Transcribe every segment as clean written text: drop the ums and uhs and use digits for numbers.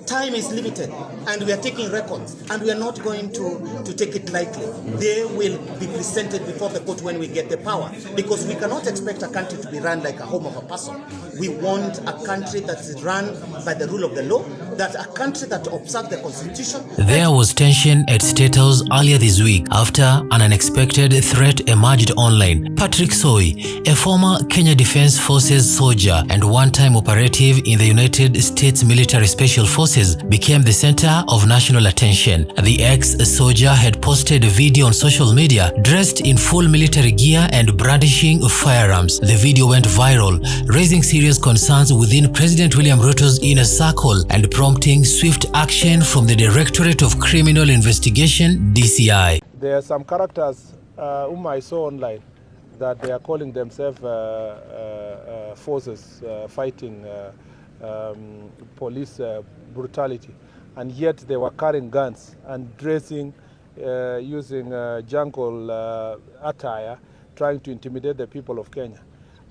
time is limited and we are taking records and we are not going to take it lightly. They will be presented before the court when we get the power, because we cannot expect a country to be run like a home of a person. We want a country that is run by the rule of the law, that a country that observes the constitution. There was tension at Statehouse earlier this week after an unexpected threat emerged online. Patrick Soi, a former Kenya Defense Forces soldier and one-time operative in the United States Military Special Forces, became the center of national attention. The ex-soldier had posted a video on social media dressed in full military gear and brandishing firearms. The video went viral, raising serious concerns within President William Ruto's inner circle and prompting swift action from the Directorate of Criminal Investigation, DCI. There are some characters whom I saw online that they are calling themselves forces fighting police brutality, and yet they were carrying guns and dressing using jungle attire, trying to intimidate the people of Kenya.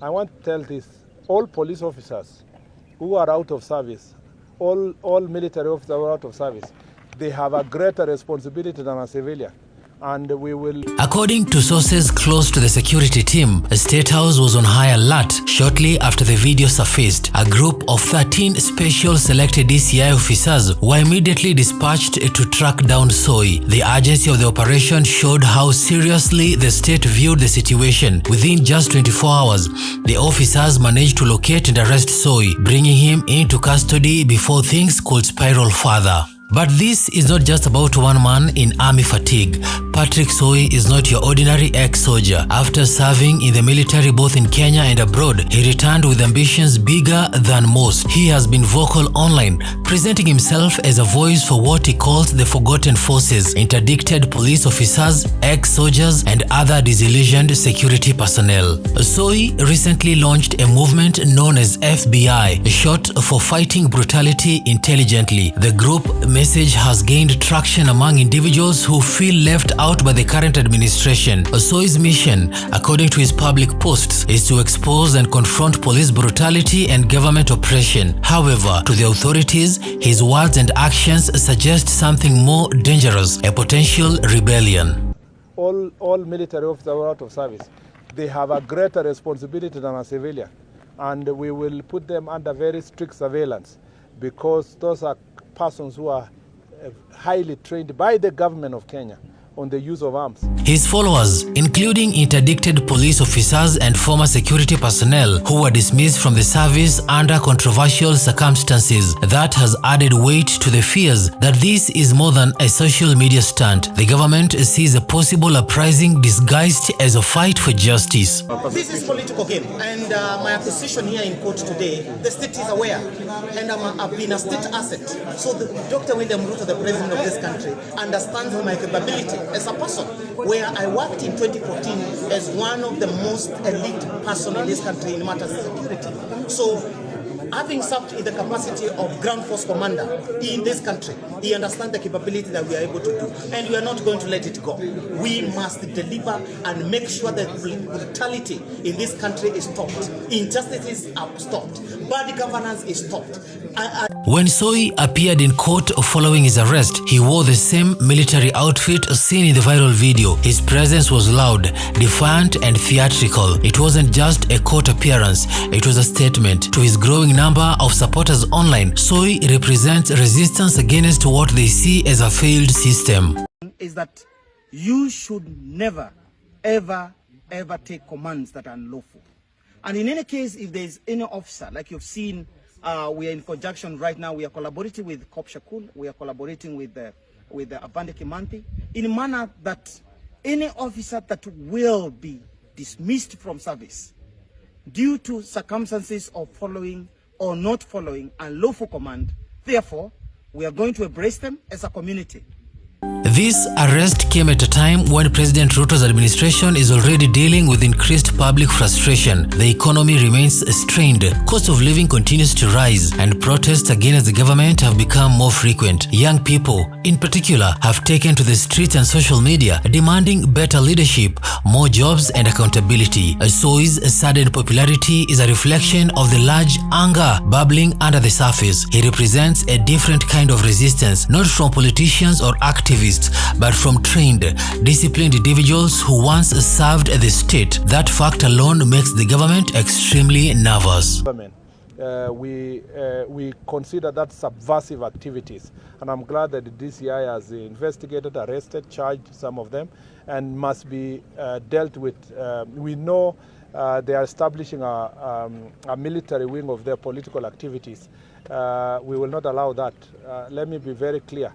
I want to tell this: all police officers who are out of service, all military officers who are out of service, they have a greater responsibility than a civilian. And we will... According to sources close to the security team, Statehouse was on high alert shortly after the video surfaced. A group of 13 special selected DCI officers were immediately dispatched to track down Soi. The urgency of the operation showed how seriously the state viewed the situation. Within just 24 hours, the officers managed to locate and arrest Soi, bringing him into custody before things could spiral further. But this is not just about one man in army fatigue. Patrick Soi is not your ordinary ex-soldier. After serving in the military both in Kenya and abroad, he returned with ambitions bigger than most. He has been vocal online, presenting himself as a voice for what he calls the forgotten forces, interdicted police officers, ex-soldiers, and other disillusioned security personnel. Soi recently launched a movement known as FBI, short for Fighting Brutality Intelligently. The group message has gained traction among individuals who feel left out by the current administration. Soi's mission, according to his public posts, is to expose and confront police brutality and government oppression. However, to the authorities, his words and actions suggest something more dangerous, a potential rebellion. All military officers who are out of service, they have a greater responsibility than a civilian, and we will put them under very strict surveillance, because those are persons who are highly trained by the government of Kenya on the use of arms. His followers, including interdicted police officers and former security personnel who were dismissed from the service under controversial circumstances, that has added weight to the fears that this is more than a social media stunt. The government sees a possible uprising disguised as a fight for justice. This is political game, and my position here in court today, the state is aware, and I've been a state asset. So Dr. William Ruto, the president of this country, understands my capability as a person, where I worked in 2014 as one of the most elite person in this country in matters of security. So, having served in the capacity of ground force commander in this country, he understands the capability that we are able to do, and we are not going to let it go. We must deliver and make sure that brutality in this country is stopped, injustices are stopped, bad governance is stopped. When Soi appeared in court following his arrest, he wore the same military outfit seen in the viral video. His presence was loud, defiant, and theatrical. It wasn't just a court appearance, it was a statement. To his growing number of supporters online, Soi represents resistance against what they see as a failed system. Is that you should never, ever take commands that are unlawful. And in any case, if there is any officer, like you've seen, we are in conjunction right now, we are collaborating with Cop Shakul, we are collaborating with Abande Kimanthi, in a manner that any officer that will be dismissed from service due to circumstances of following or not following unlawful command, therefore, we are going to embrace them as a community. This arrest came at a time when President Ruto's administration is already dealing with increased public frustration. The economy remains strained, cost of living continues to rise, and protests against the government have become more frequent. Young people, in particular, have taken to the streets and social media, demanding better leadership, more jobs, and accountability. Soi's sudden popularity is a reflection of the large anger bubbling under the surface. He represents a different kind of resistance, not from politicians or activists, but from trained, disciplined individuals who once served the state. That fact alone makes the government extremely nervous. We consider that subversive activities, and I'm glad that the DCI has investigated, arrested, charged some of them, and must be dealt with. We know they are establishing a military wing of their political activities. We will not allow that. Let me be very clear.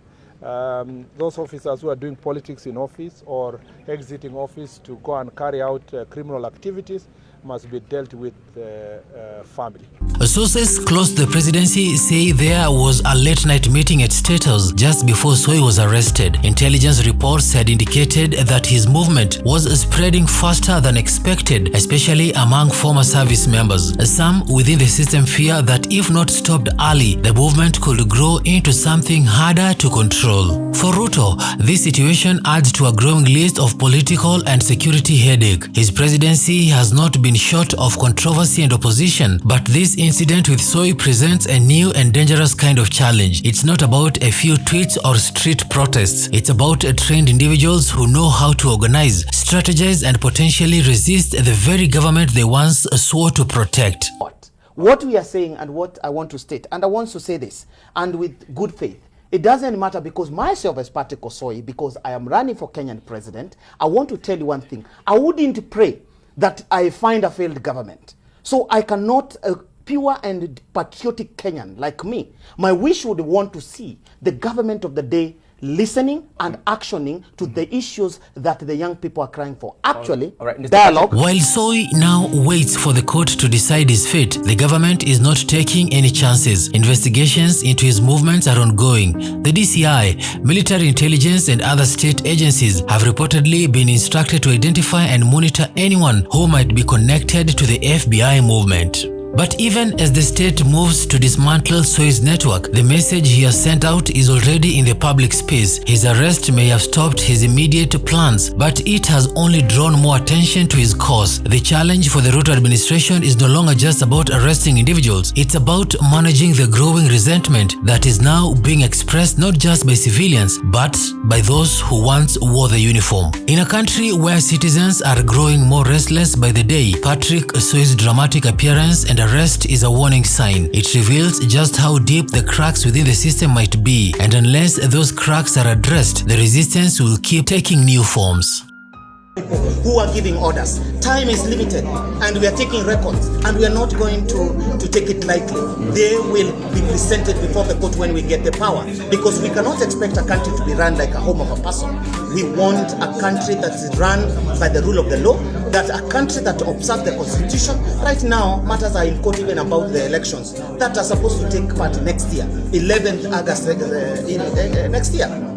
Those officers who are doing politics in office or exiting office to go and carry out criminal activities must be dealt with family. Sources close to the presidency say there was a late-night meeting at Statehouse just before Soi was arrested. Intelligence reports had indicated that his movement was spreading faster than expected, especially among former service members. Some within the system fear that if not stopped early, the movement could grow into something harder to control. For Ruto, this situation adds to a growing list of political and security headache. His presidency has not been short of controversy and opposition, but this incident with Soi presents a new and dangerous kind of challenge. It's not about a few tweets or street protests. It's about trained individuals who know how to organize, strategize, and potentially resist the very government they once swore to protect. What we are saying and what I want to state, and I want to say this, and with good faith, it doesn't matter because myself as Patrick Osoi, because I am running for Kenyan president, I want to tell you one thing. I wouldn't pray that I find a failed government. So I cannot, a pure and patriotic Kenyan like me, my wish would want to see the government of the day listening and actioning to the issues that the young people are crying for. Actually, dialogue. While Soi now waits for the court to decide his fate, the government is not taking any chances. Investigations into his movements are ongoing. The DCI, military intelligence, and other state agencies have reportedly been instructed to identify and monitor anyone who might be connected to the FBI movement. But even as the state moves to dismantle Soi's network, the message he has sent out is already in the public space. His arrest may have stopped his immediate plans, but it has only drawn more attention to his cause. The challenge for the Ruto administration is no longer just about arresting individuals. It's about managing the growing resentment that is now being expressed not just by civilians, but by those who once wore the uniform. In a country where citizens are growing more restless by the day, Patrick Soi's dramatic appearance and arrest is a warning sign. It reveals just how deep the cracks within the system might be, and unless those cracks are addressed, the resistance will keep taking new forms. Who are giving orders. Time is limited and we are taking records and we are not going to take it lightly. They will be presented before the court when we get the power, because we cannot expect a country to be run like a home of a person. We want a country that is run by the rule of the law, that a country that observes the constitution. Right now, matters are in court even about the elections that are supposed to take part next year, 11th August next year.